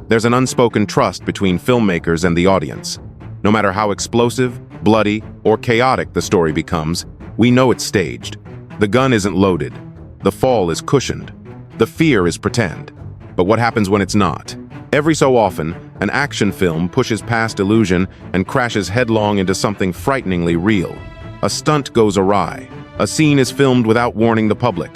There's an unspoken trust between filmmakers and the audience. No matter how explosive, bloody, or chaotic the story becomes, we know it's staged. The gun isn't loaded. The fall is cushioned. The fear is pretend. But what happens when it's not? Every so often, an action film pushes past illusion and crashes headlong into something frighteningly real. A stunt goes awry. A scene is filmed without warning the public.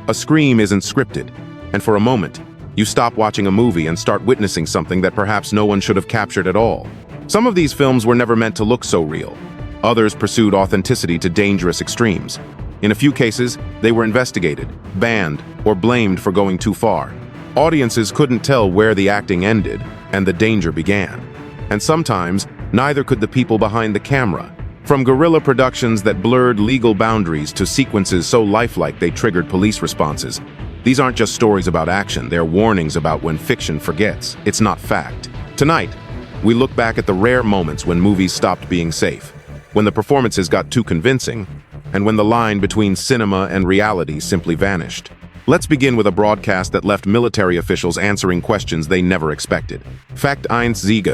A scream isn't scripted. And for a moment, you stop watching a movie and start witnessing something that perhaps no one should have captured at all. Some of these films were never meant to look so real. Others pursued authenticity to dangerous extremes. In a few cases, they were investigated, banned, or blamed for going too far. Audiences couldn't tell where the acting ended and the danger began. And sometimes, neither could the people behind the camera. From guerrilla productions that blurred legal boundaries to sequences so lifelike they triggered police responses, these aren't just stories about action, they're warnings about when fiction forgets. It's not fact. Tonight, we look back at the rare moments when movies stopped being safe, when the performances got too convincing, and when the line between cinema and reality simply vanished. Let's begin with a broadcast that left military officials answering questions they never expected. Fakt 1 Siege,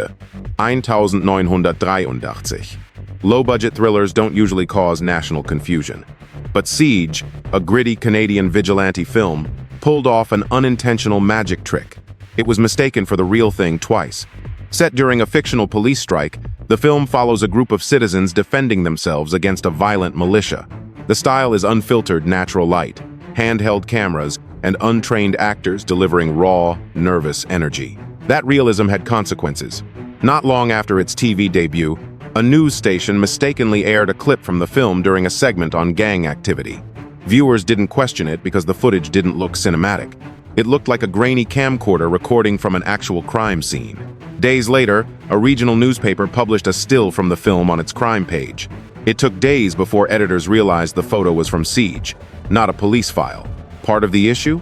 1983. Low-budget thrillers don't usually cause national confusion. But Siege, a gritty Canadian vigilante film, pulled off an unintentional magic trick. It was mistaken for the real thing twice. Set during a fictional police strike, the film follows a group of citizens defending themselves against a violent militia. The style is unfiltered natural light, handheld cameras, and untrained actors delivering raw, nervous energy. That realism had consequences. Not long after its TV debut, a news station mistakenly aired a clip from the film during a segment on gang activity. Viewers didn't question it because the footage didn't look cinematic. It looked like a grainy camcorder recording from an actual crime scene. Days later, a regional newspaper published a still from the film on its crime page. It took days before editors realized the photo was from Siege, not a police file. Part of the issue?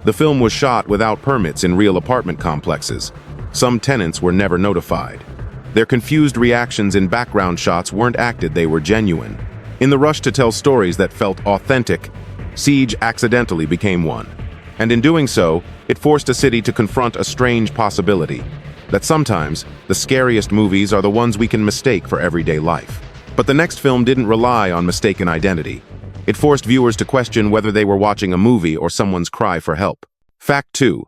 The film was shot without permits in real apartment complexes. Some tenants were never notified. Their confused reactions in background shots weren't acted, they were genuine. In the rush to tell stories that felt authentic, Siege accidentally became one. And in doing so, it forced a city to confront a strange possibility, that sometimes the scariest movies are the ones we can mistake for everyday life. But the next film didn't rely on mistaken identity. It forced viewers to question whether they were watching a movie or someone's cry for help. Fact 2.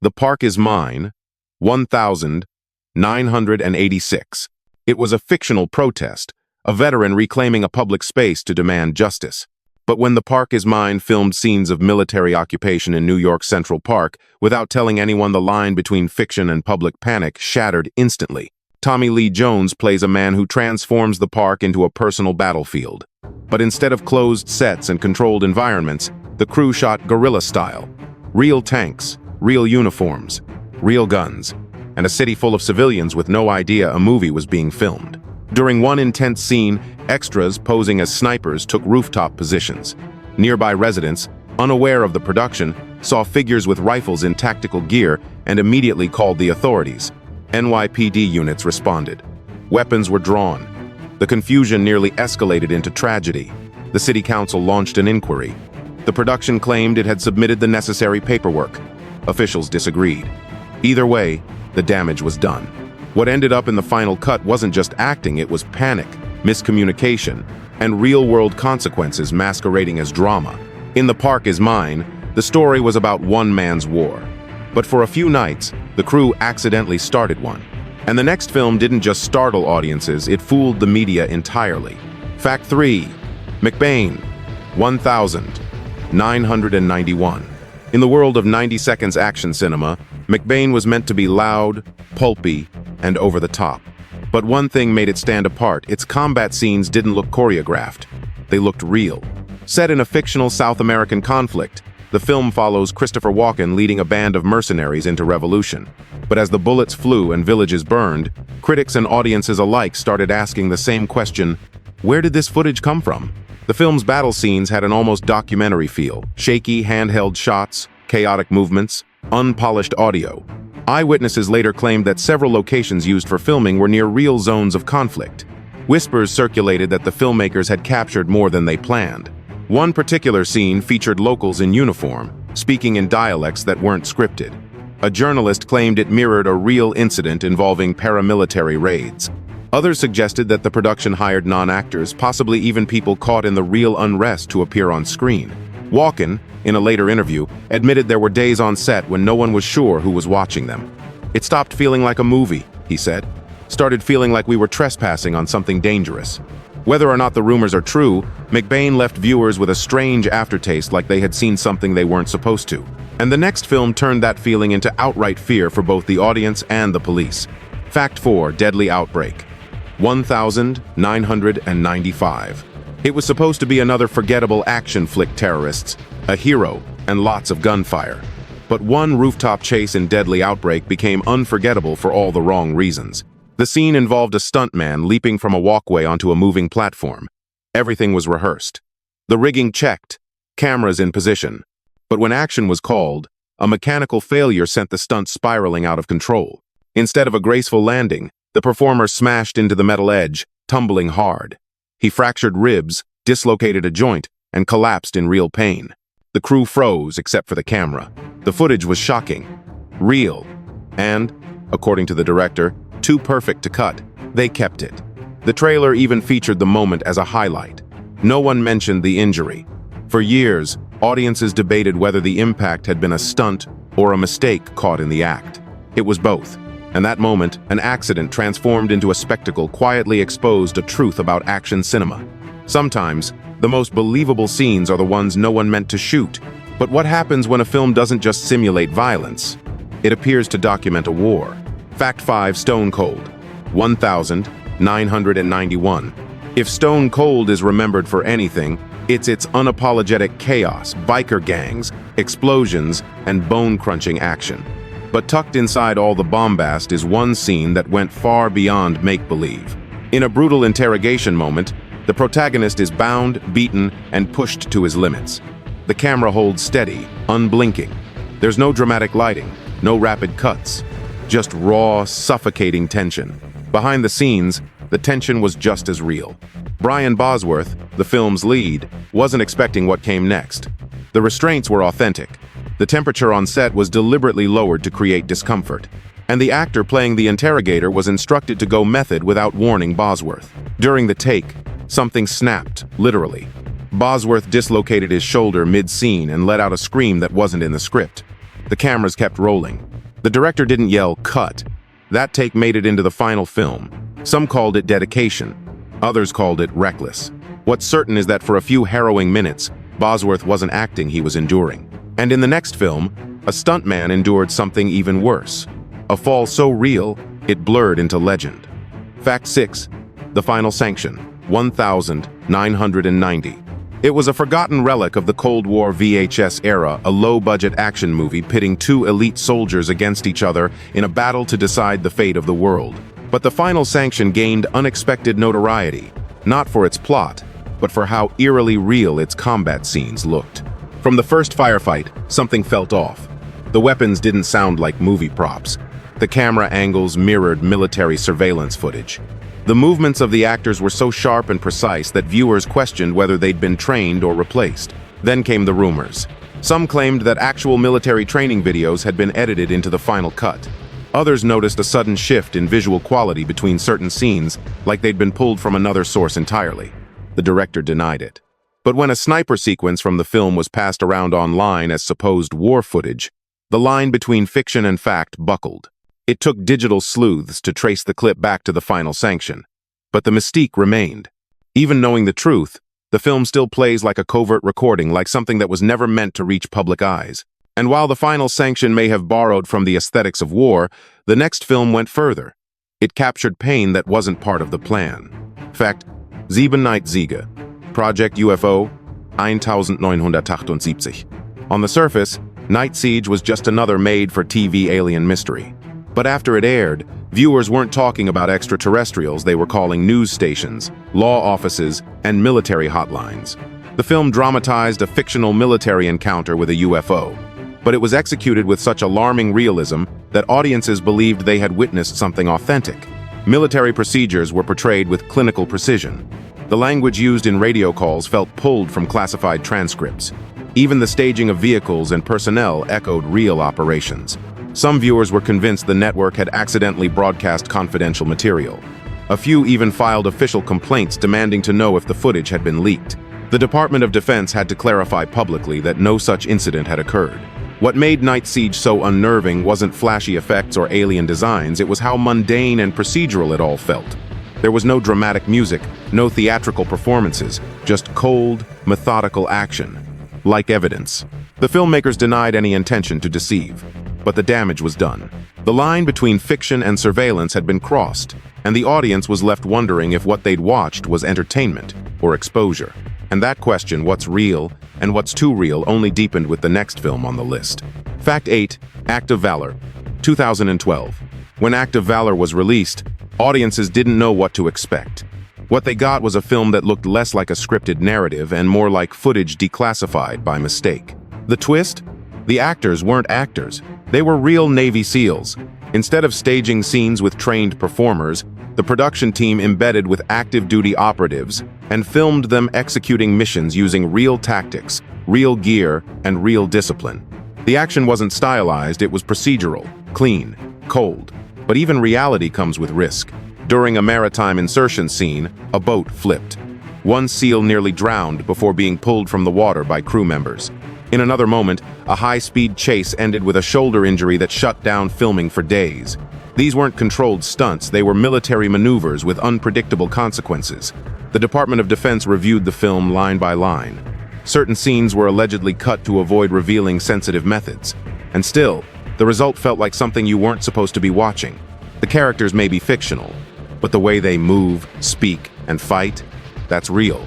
The Park is Mine, 1986. It was a fictional protest, a veteran reclaiming a public space to demand justice. But when The Park is Mine filmed scenes of military occupation in New York Central Park without telling anyone, the line between fiction and public panic shattered instantly. Tommy Lee Jones plays a man who transforms the park into a personal battlefield. But instead of closed sets and controlled environments, the crew shot guerrilla style. Real tanks, real uniforms, real guns, and a city full of civilians with no idea a movie was being filmed. During one intense scene, extras posing as snipers took rooftop positions. Nearby residents, unaware of the production, saw figures with rifles in tactical gear and immediately called the authorities. NYPD units responded. Weapons were drawn. The confusion nearly escalated into tragedy. The city council launched an inquiry. The production claimed it had submitted the necessary paperwork. Officials disagreed. Either way, the damage was done. What ended up in the final cut wasn't just acting, it was panic, miscommunication, and real-world consequences masquerading as drama. In The Park is Mine, the story was about one man's war. But for a few nights, the crew accidentally started one. And the next film didn't just startle audiences, it fooled the media entirely. Fact 3. McBain, 1991. In the world of 90 seconds action cinema, McBain was meant to be loud, pulpy, and over the top. But one thing made it stand apart: its combat scenes didn't look choreographed. They looked real. Set in a fictional South American conflict, the film follows Christopher Walken leading a band of mercenaries into revolution. But as the bullets flew and villages burned, critics and audiences alike started asking the same question: where did this footage come from? The film's battle scenes had an almost documentary feel: shaky, handheld shots, chaotic movements, unpolished audio. Eyewitnesses later claimed that several locations used for filming were near real zones of conflict. Whispers circulated that the filmmakers had captured more than they planned. One particular scene featured locals in uniform, speaking in dialects that weren't scripted. A journalist claimed it mirrored a real incident involving paramilitary raids. Others suggested that the production hired non-actors, possibly even people caught in the real unrest, to appear on screen. Walken, in a later interview, admitted there were days on set when no one was sure who was watching them. "It stopped feeling like a movie," he said. "Started feeling like we were trespassing on something dangerous." Whether or not the rumors are true, McBain left viewers with a strange aftertaste, like they had seen something they weren't supposed to. And the next film turned that feeling into outright fear for both the audience and the police. Fact 4, Deadly Outbreak. 1995. It was supposed to be another forgettable action flick: terrorists, a hero, and lots of gunfire. But one rooftop chase in Deadly Outbreak became unforgettable for all the wrong reasons. The scene involved a stuntman leaping from a walkway onto a moving platform. Everything was rehearsed. The rigging checked, cameras in position. But when action was called, a mechanical failure sent the stunt spiraling out of control. Instead of a graceful landing, the performer smashed into the metal edge, tumbling hard. He fractured ribs, dislocated a joint, and collapsed in real pain. The crew froze, except for the camera. The footage was shocking, real, and, according to the director, too perfect to cut. They kept it. The trailer even featured the moment as a highlight. No one mentioned the injury. For years, audiences debated whether the impact had been a stunt or a mistake caught in the act. It was both. And that moment, an accident transformed into a spectacle, quietly exposed a truth about action cinema. Sometimes, the most believable scenes are the ones no one meant to shoot. But what happens when a film doesn't just simulate violence? It appears to document a war. Fact 5, Stone Cold. 1991. If Stone Cold is remembered for anything, it's its unapologetic chaos, biker gangs, explosions, and bone-crunching action. But tucked inside all the bombast is one scene that went far beyond make-believe. In a brutal interrogation moment, the protagonist is bound, beaten, and pushed to his limits. The camera holds steady, unblinking. There's no dramatic lighting, no rapid cuts, just raw, suffocating tension. Behind the scenes, the tension was just as real. Brian Bosworth, the film's lead, wasn't expecting what came next. The restraints were authentic. The temperature on set was deliberately lowered to create discomfort, and the actor playing the interrogator was instructed to go method without warning Bosworth. During the take, something snapped, literally. Bosworth dislocated his shoulder mid-scene and let out a scream that wasn't in the script. The cameras kept rolling. The director didn't yell, "Cut." That take made it into the final film. Some called it dedication. Others called it reckless. What's certain is that for a few harrowing minutes, Bosworth wasn't acting, he was enduring. And in the next film, a stuntman endured something even worse. A fall so real, it blurred into legend. Fact 6, The Final Sanction, 1990. It was a forgotten relic of the Cold War VHS era, a low-budget action movie pitting two elite soldiers against each other in a battle to decide the fate of the world. But The Final Sanction gained unexpected notoriety, not for its plot, but for how eerily real its combat scenes looked. From the first firefight, something felt off. The weapons didn't sound like movie props. The camera angles mirrored military surveillance footage. The movements of the actors were so sharp and precise that viewers questioned whether they'd been trained or replaced. Then came the rumors. Some claimed that actual military training videos had been edited into the final cut. Others noticed a sudden shift in visual quality between certain scenes, like they'd been pulled from another source entirely. The director denied it. But when a sniper sequence from the film was passed around online as supposed war footage, the line between fiction and fact buckled. It took digital sleuths to trace the clip back to The Final Sanction. But the mystique remained. Even knowing the truth, the film still plays like a covert recording, like something that was never meant to reach public eyes. And while The Final Sanction may have borrowed from the aesthetics of war, the next film went further. It captured pain that wasn't part of the plan. Fact, Sieben Nightsiege, Project UFO, 1978. On the surface, Night Siege was just another made-for-TV alien mystery. But after it aired, viewers weren't talking about extraterrestrials, they were calling news stations, law offices, and military hotlines. The film dramatized a fictional military encounter with a UFO, but it was executed with such alarming realism that audiences believed they had witnessed something authentic. Military procedures were portrayed with clinical precision. The language used in radio calls felt pulled from classified transcripts. Even the staging of vehicles and personnel echoed real operations. Some viewers were convinced the network had accidentally broadcast confidential material. A few even filed official complaints demanding to know if the footage had been leaked. The Department of Defense had to clarify publicly that no such incident had occurred. What made Night Siege so unnerving wasn't flashy effects or alien designs, it was how mundane and procedural it all felt. There was no dramatic music, no theatrical performances, just cold, methodical action. Like Evidence. The filmmakers denied any intention to deceive, but the damage was done. The line between fiction and surveillance had been crossed, and the audience was left wondering if what they'd watched was entertainment or exposure. And that question, what's real and what's too real, only deepened with the next film on the list. Fact 8, Act of Valor, 2012. When Act of Valor was released, audiences didn't know what to expect. What they got was a film that looked less like a scripted narrative and more like footage declassified by mistake. The twist? The actors weren't actors. They were real Navy SEALs. Instead of staging scenes with trained performers, the production team embedded with active duty operatives and filmed them executing missions using real tactics, real gear, and real discipline. The action wasn't stylized, it was procedural, clean, cold. But even reality comes with risk. During a maritime insertion scene, a boat flipped. One SEAL nearly drowned before being pulled from the water by crew members. In another moment, a high-speed chase ended with a shoulder injury that shut down filming for days. These weren't controlled stunts, they were military maneuvers with unpredictable consequences. The Department of Defense reviewed the film line by line. Certain scenes were allegedly cut to avoid revealing sensitive methods. And still, the result felt like something you weren't supposed to be watching. The characters may be fictional, but the way they move, speak, and fight, that's real.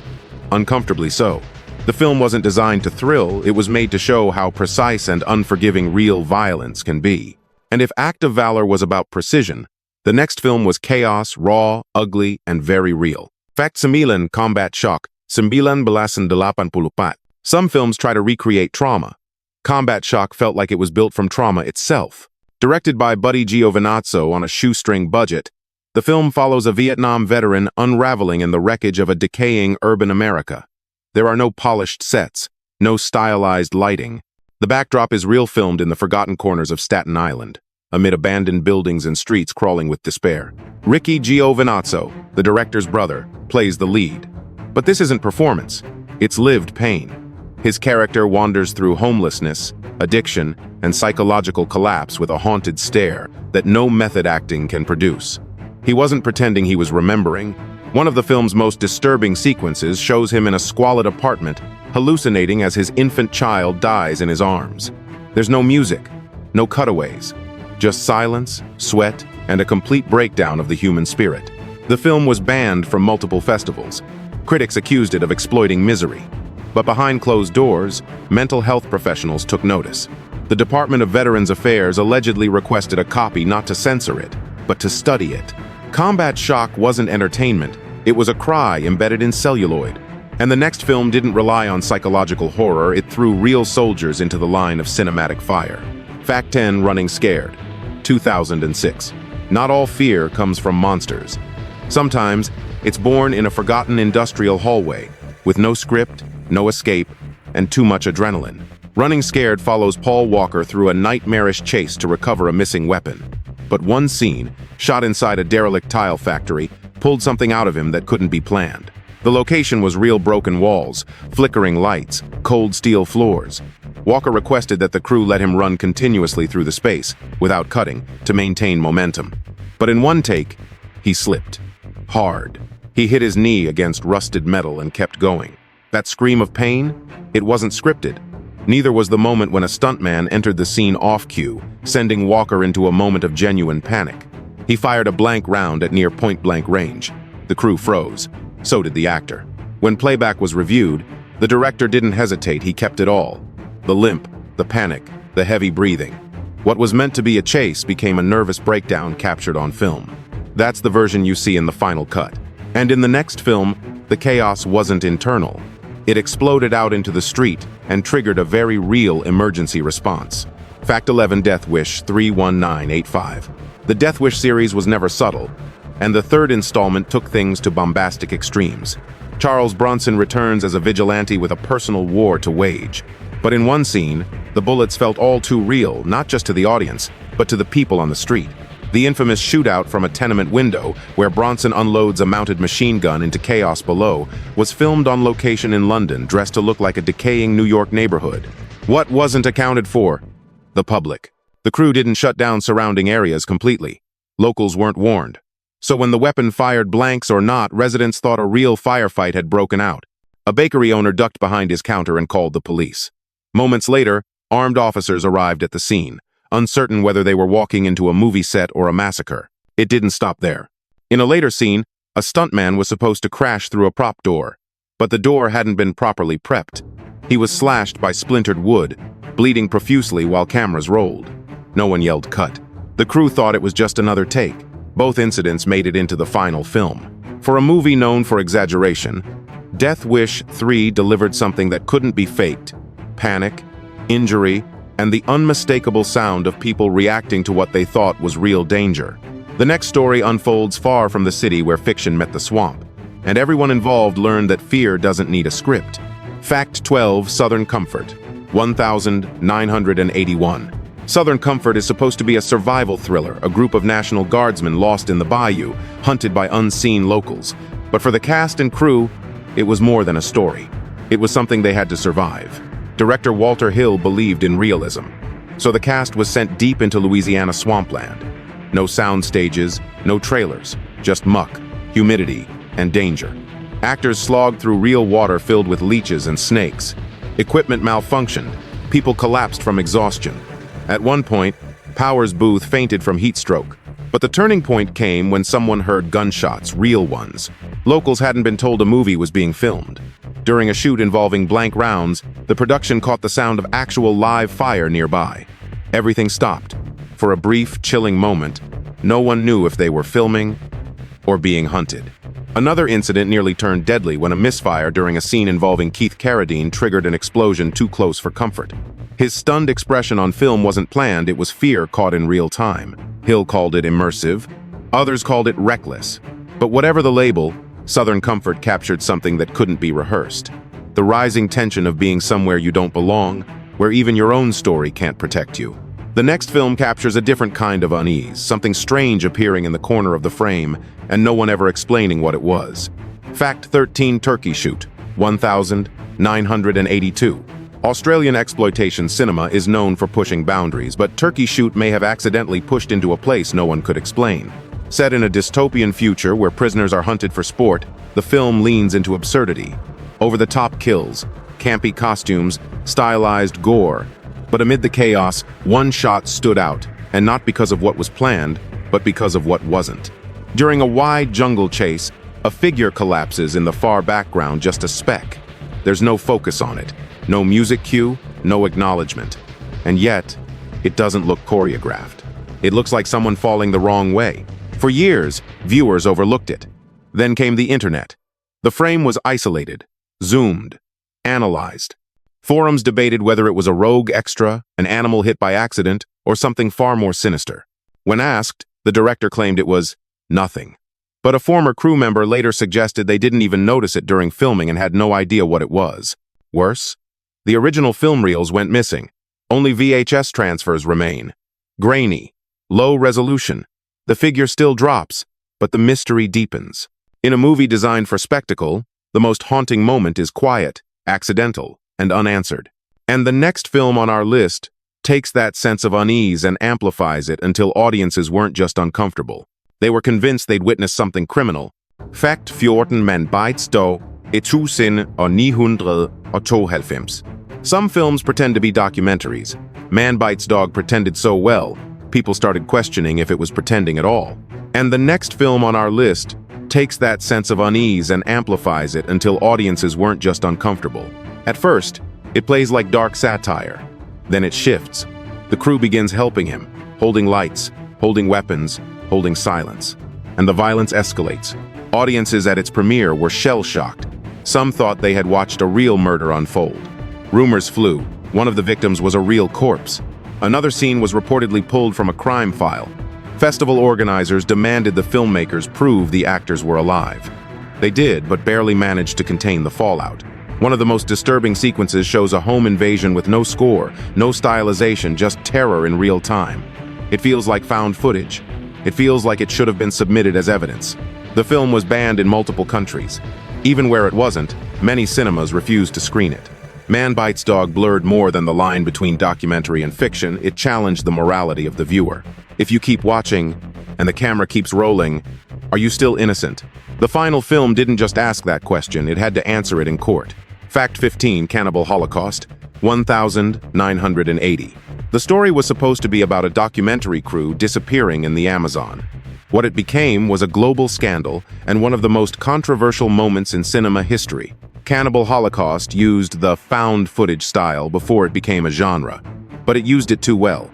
Uncomfortably so. The film wasn't designed to thrill, it was made to show how precise and unforgiving real violence can be. And if Act of Valor was about precision, the next film was chaos, raw, ugly, and very real. Fact 9, Combat Shock, 1984. Some films try to recreate trauma. Combat Shock felt like it was built from trauma itself. Directed by Buddy Giovinazzo on a shoestring budget, the film follows a Vietnam veteran unraveling in the wreckage of a decaying urban America. There are no polished sets, no stylized lighting. The backdrop is real, filmed in the forgotten corners of Staten Island, amid abandoned buildings and streets crawling with despair. Ricky Giovinazzo, the director's brother, plays the lead. But this isn't performance, it's lived pain. His character wanders through homelessness, addiction, and psychological collapse with a haunted stare that no method acting can produce. He wasn't pretending he was remembering. One of the film's most disturbing sequences shows him in a squalid apartment, hallucinating as his infant child dies in his arms. There's no music, no cutaways, just silence, sweat, and a complete breakdown of the human spirit. The film was banned from multiple festivals. Critics accused it of exploiting misery. But behind closed doors, mental health professionals took notice. The Department of Veterans Affairs allegedly requested a copy not to censor it, but to study it. Combat Shock wasn't entertainment, it was a cry embedded in celluloid. And the next film didn't rely on psychological horror, it threw real soldiers into the line of cinematic fire. Fact 10, Running Scared, 2006. Not all fear comes from monsters. Sometimes, it's born in a forgotten industrial hallway, with no script, no escape, and too much adrenaline. Running Scared follows Paul Walker through a nightmarish chase to recover a missing weapon. But one scene, shot inside a derelict tile factory, pulled something out of him that couldn't be planned. The location was real broken walls, flickering lights, cold steel floors. Walker requested that the crew let him run continuously through the space, without cutting, to maintain momentum. But in one take, he slipped. Hard. He hit his knee against rusted metal and kept going. That scream of pain? It wasn't scripted. Neither was the moment when a stuntman entered the scene off cue, sending Walker into a moment of genuine panic. He fired a blank round at near point-blank range. The crew froze. So did the actor. When playback was reviewed, the director didn't hesitate, he kept it all. The limp, the panic, the heavy breathing. What was meant to be a chase became a nervous breakdown captured on film. That's the version you see in the final cut. And in the next film, the chaos wasn't internal. It exploded out into the street and triggered a very real emergency response. Fact 11, Death Wish 31985. The Death Wish series was never subtle, and the third installment took things to bombastic extremes. Charles Bronson returns as a vigilante with a personal war to wage. But in one scene, the bullets felt all too real, not just to the audience, but to the people on the street. The infamous shootout from a tenement window, where Bronson unloads a mounted machine gun into chaos below, was filmed on location in London, dressed to look like a decaying New York neighborhood. What wasn't accounted for? The public. The crew didn't shut down surrounding areas completely. Locals weren't warned. So when the weapon fired blanks or not, residents thought a real firefight had broken out. A bakery owner ducked behind his counter and called the police. Moments later, armed officers arrived at the scene, uncertain whether they were walking into a movie set or a massacre. It didn't stop there. In a later scene, a stuntman was supposed to crash through a prop door, but the door hadn't been properly prepped. He was slashed by splintered wood, bleeding profusely while cameras rolled. No one yelled cut. The crew thought it was just another take. Both incidents made it into the final film. For a movie known for exaggeration, Death Wish 3 delivered something that couldn't be faked: panic, injury, and the unmistakable sound of people reacting to what they thought was real danger. The next story unfolds far from the city where fiction met the swamp, and everyone involved learned that fear doesn't need a script. Fact 12, Southern Comfort, 1981. Southern Comfort is supposed to be a survival thriller, a group of National Guardsmen lost in the bayou, hunted by unseen locals. But for the cast and crew, it was more than a story. It was something they had to survive. Director Walter Hill believed in realism, so the cast was sent deep into Louisiana swampland. No sound stages, no trailers, just muck, humidity, and danger. Actors slogged through real water filled with leeches and snakes. Equipment malfunctioned. People collapsed from exhaustion. At one point, Powers Booth fainted from heat stroke. But the turning point came when someone heard gunshots, real ones. Locals hadn't been told a movie was being filmed. During a shoot involving blank rounds, the production caught the sound of actual live fire nearby. Everything stopped. For a brief, chilling moment, no one knew if they were filming or being hunted. Another incident nearly turned deadly when a misfire during a scene involving Keith Carradine triggered an explosion too close for comfort. His stunned expression on film wasn't planned, it was fear caught in real time. Hill called it immersive. Others called it reckless. But whatever the label, Southern Comfort captured something that couldn't be rehearsed. The rising tension of being somewhere you don't belong, where even your own story can't protect you. The next film captures a different kind of unease, something strange appearing in the corner of the frame, and no one ever explaining what it was. Fact 13, Turkey Shoot, 1982. Australian exploitation cinema is known for pushing boundaries, but Turkey Shoot may have accidentally pushed into a place no one could explain. Set in a dystopian future where prisoners are hunted for sport, the film leans into absurdity. Over-the-top kills, campy costumes, stylized gore. But amid the chaos, one shot stood out, and not because of what was planned, but because of what wasn't. During a wide jungle chase, a figure collapses in the far background, just a speck. There's no focus on it, no music cue, no acknowledgement. And yet, it doesn't look choreographed. It looks like someone falling the wrong way. For years, viewers overlooked it. Then came the internet. The frame was isolated, zoomed, analyzed. Forums debated whether it was a rogue extra, an animal hit by accident, or something far more sinister. When asked, the director claimed it was nothing. But a former crew member later suggested they didn't even notice it during filming and had no idea what it was. Worse, the original film reels went missing. Only VHS transfers remain. Grainy, low resolution. The figure still drops, but the mystery deepens. In a movie designed for spectacle, the most haunting moment is quiet, accidental, and unanswered. And the next film on our list takes that sense of unease and amplifies it until audiences weren't just uncomfortable. They were convinced they'd witnessed something criminal. Fact 14, Man bites dog 1992. Some films pretend to be documentaries. Man Bites Dog pretended so well, people started questioning if it was pretending at all. And the next film on our list takes that sense of unease and amplifies it until audiences weren't just uncomfortable. At first, it plays like dark satire. Then it shifts. The crew begins helping him, holding lights, holding weapons, holding silence. And the violence escalates. Audiences at its premiere were shell-shocked. Some thought they had watched a real murder unfold. Rumors flew. One of the victims was a real corpse. Another scene was reportedly pulled from a crime file. Festival organizers demanded the filmmakers prove the actors were alive. They did, but barely managed to contain the fallout. One of the most disturbing sequences shows a home invasion with no score, no stylization, just terror in real time. It feels like found footage. It feels like it should have been submitted as evidence. The film was banned in multiple countries. Even where it wasn't, many cinemas refused to screen it. Man Bites Dog blurred more than the line between documentary and fiction. It challenged the morality of the viewer. If you keep watching, and the camera keeps rolling, are you still innocent? The final film didn't just ask that question, it had to answer it in court. Fact 15, Cannibal Holocaust, 1980. The story was supposed to be about a documentary crew disappearing in the Amazon. What it became was a global scandal and one of the most controversial moments in cinema history. Cannibal Holocaust used the found footage style before it became a genre, but it used it too well.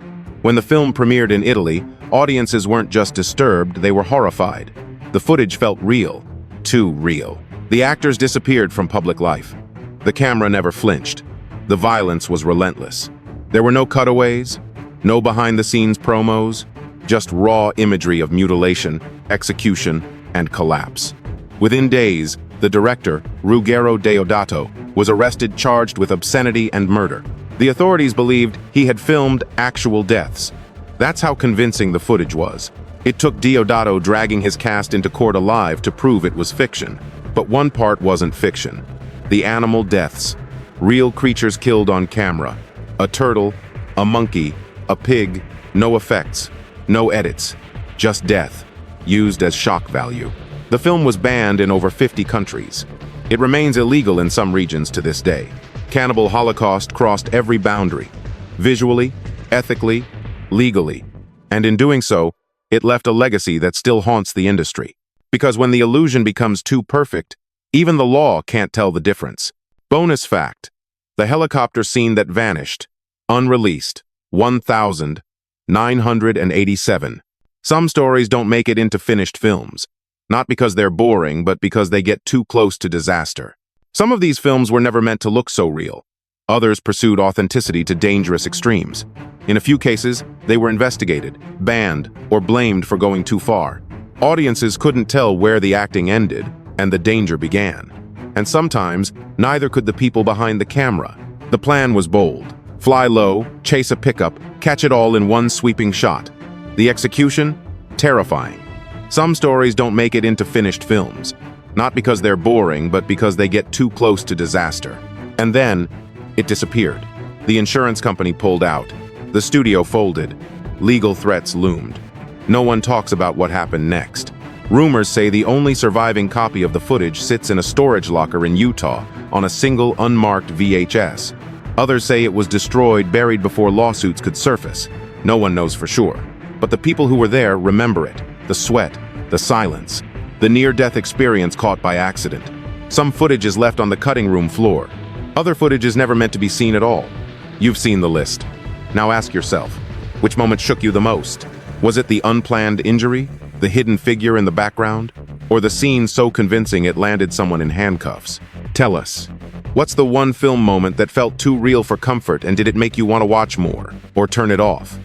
When the film premiered in Italy, audiences weren't just disturbed, they were horrified. The footage felt real, too real. The actors disappeared from public life. The camera never flinched. The violence was relentless. There were no cutaways, no behind-the-scenes promos, just raw imagery of mutilation, execution, and collapse. Within days, the director, Ruggero Deodato, was arrested charged with obscenity and murder. The authorities believed he had filmed actual deaths. That's how convincing the footage was. It took Deodato dragging his cast into court alive to prove it was fiction. But one part wasn't fiction. The animal deaths. Real creatures killed on camera. A turtle, a monkey, a pig, no effects, no edits, just death, used as shock value. The film was banned in over 50 countries. It remains illegal in some regions to this day. Cannibal Holocaust crossed every boundary, visually, ethically, legally, and in doing so, it left a legacy that still haunts the industry. Because when the illusion becomes too perfect, even the law can't tell the difference. Bonus fact: the helicopter scene that vanished, unreleased, 1987. Some stories don't make it into finished films, not because they're boring, but because they get too close to disaster. Some of these films were never meant to look so real. Others pursued authenticity to dangerous extremes. In a few cases, they were investigated, banned, or blamed for going too far. Audiences couldn't tell where the acting ended and the danger began. And sometimes, neither could the people behind the camera. The plan was bold. Fly low, chase a pickup, catch it all in one sweeping shot. The execution? Terrifying. Some stories don't make it into finished films, not because they're boring, but because they get too close to disaster. And then, it disappeared. The insurance company pulled out. The studio folded. Legal threats loomed. No one talks about what happened next. Rumors say the only surviving copy of the footage sits in a storage locker in Utah on a single unmarked VHS. Others say it was destroyed, buried before lawsuits could surface. No one knows for sure. But the people who were there remember it. The sweat, the silence, the near-death experience caught by accident. Some footage is left on the cutting room floor. Other footage is never meant to be seen at all. You've seen the list. Now ask yourself, which moment shook you the most? Was it the unplanned injury, the hidden figure in the background, or the scene so convincing it landed someone in handcuffs? Tell us, what's the one film moment that felt too real for comfort, and did it make you want to watch more or turn it off?